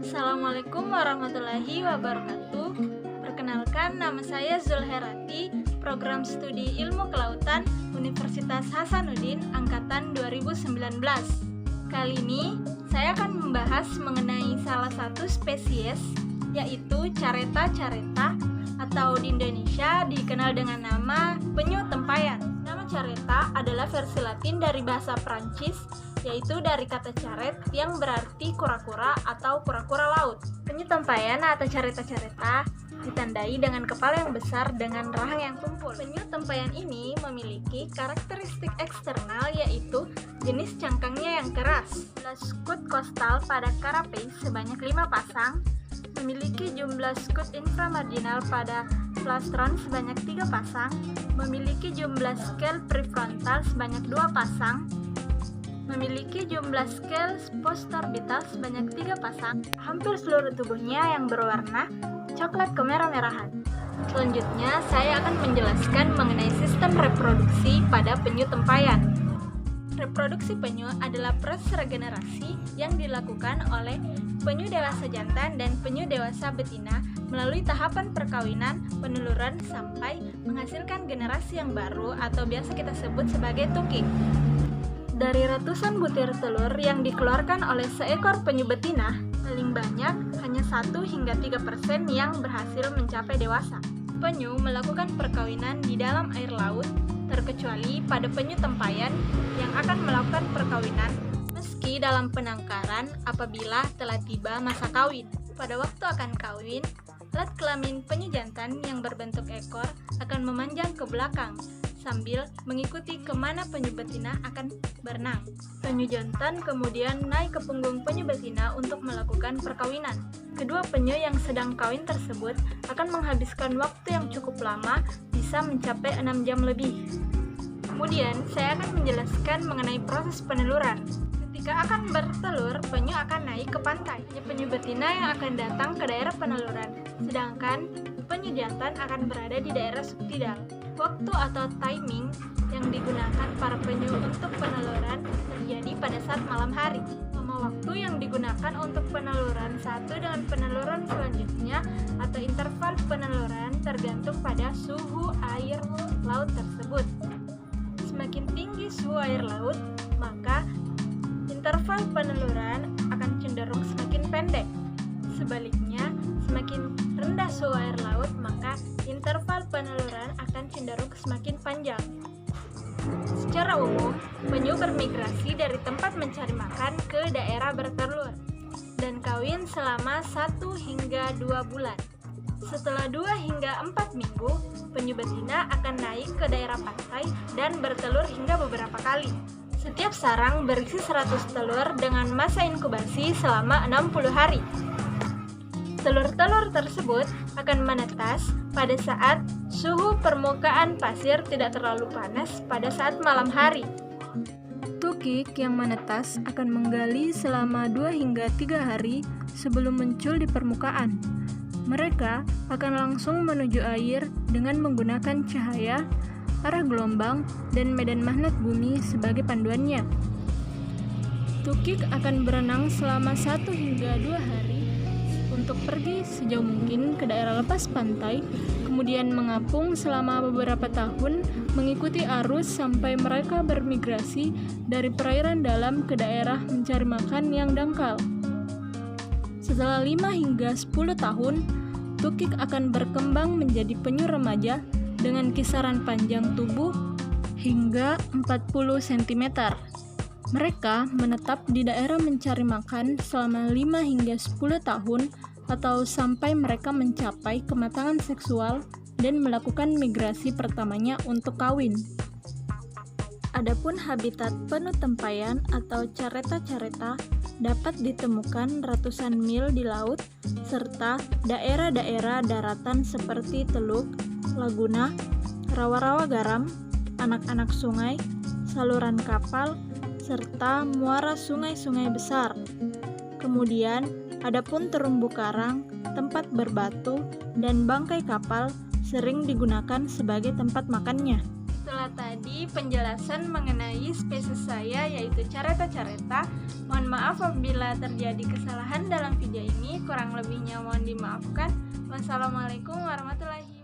Assalamualaikum warahmatullahi wabarakatuh. Perkenalkan, nama saya Zulherati, Program Studi Ilmu Kelautan Universitas Hasanuddin Angkatan 2019. Kali ini saya akan membahas mengenai salah satu spesies, yaitu Caretta caretta, atau di Indonesia dikenal dengan nama penyu tempayan. Nama Caretta adalah versi Latin dari bahasa Prancis, yaitu dari kata caret yang berarti kura-kura atau kura-kura laut. Penyu tempayan atau Caretta caretta ditandai dengan kepala yang besar dengan rahang yang tumpul. Penyu tempayan ini memiliki karakteristik eksternal, yaitu jenis cangkangnya yang keras. Skut kostal pada carapace sebanyak 5 pasang, memiliki jumlah skut inframarginal pada plastron sebanyak 3 pasang, memiliki jumlah scale prefrontal sebanyak 2 pasang, memiliki jumlah scale postorbital sebanyak 3 pasang. Hampir seluruh tubuhnya yang berwarna coklat kemerah-merahan. Selanjutnya, saya akan menjelaskan mengenai sistem reproduksi pada penyu tempayan. Reproduksi penyu adalah proses regenerasi yang dilakukan oleh penyu dewasa jantan dan penyu dewasa betina melalui tahapan perkawinan, peneluran, sampai menghasilkan generasi yang baru atau biasa kita sebut sebagai tukik. Dari ratusan butir telur yang dikeluarkan oleh seekor penyu betina, paling banyak hanya 1 hingga 3% yang berhasil mencapai dewasa. Penyu melakukan perkawinan di dalam air laut, terkecuali pada penyu tempayan yang akan melakukan perkawinan meski dalam penangkaran apabila telah tiba masa kawin. Pada waktu akan kawin, alat kelamin penyu jantan yang berbentuk ekor akan memanjang ke belakang sambil mengikuti kemana penyu betina akan berenang. Penyu jantan kemudian naik ke punggung penyu betina untuk melakukan perkawinan. Kedua penyu yang sedang kawin tersebut akan menghabiskan waktu yang cukup lama, bisa mencapai 6 jam lebih. Kemudian saya akan menjelaskan mengenai proses peneluran. Ketika akan bertelur, penyu akan naik ke pantai. Penyu betina yang akan datang ke daerah peneluran, sedangkan penyu jantan akan berada di daerah subtidal. Waktu atau timing yang digunakan para penyu untuk peneluran terjadi pada saat malam hari. Lama waktu yang digunakan untuk peneluran satu dengan peneluran selanjutnya atau interval peneluran tergantung pada suhu air laut tersebut. Semakin tinggi suhu air laut, maka interval peneluran akan cenderung semakin pendek. Sebaliknya, semakin rendah suhu air laut, maka interval peneluran akan cenderung semakin panjang. Secara umum, penyu bermigrasi dari tempat mencari makan ke daerah bertelur dan kawin selama 1 hingga 2 bulan. Setelah 2 hingga 4 minggu, penyu betina akan naik ke daerah pantai dan bertelur hingga beberapa kali. Setiap sarang berisi 100 telur dengan masa inkubasi selama 60 hari. Telur-telur tersebut akan menetas pada saat suhu permukaan pasir tidak terlalu panas pada saat malam hari. Tukik yang menetas akan menggali selama 2 hingga 3 hari sebelum muncul di permukaan. Mereka akan langsung menuju air dengan menggunakan cahaya, arah gelombang, dan medan magnet bumi sebagai panduannya. Tukik akan berenang selama 1 hingga 2 hari untuk pergi sejauh mungkin ke daerah lepas pantai, kemudian mengapung selama beberapa tahun mengikuti arus sampai mereka bermigrasi dari perairan dalam ke daerah mencari makan yang dangkal. Setelah 5 hingga 10 tahun, tukik akan berkembang menjadi penyu remaja dengan kisaran panjang tubuh hingga 40 cm. Mereka menetap di daerah mencari makan selama 5 hingga 10 tahun atau sampai mereka mencapai kematangan seksual dan melakukan migrasi pertamanya untuk kawin. Adapun habitat penyu tempayan atau Caretta caretta dapat ditemukan ratusan mil di laut serta daerah-daerah daratan seperti teluk, laguna, rawa-rawa garam, anak-anak sungai, saluran kapal, serta muara sungai-sungai besar. Kemudian, adapun terumbu karang, tempat berbatu, dan bangkai kapal sering digunakan sebagai tempat makannya. Setelah tadi penjelasan mengenai spesies saya yaitu Caretta caretta, mohon maaf apabila terjadi kesalahan dalam video ini. kurang lebihnya mohon dimaafkan. Wassalamualaikum warahmatullahi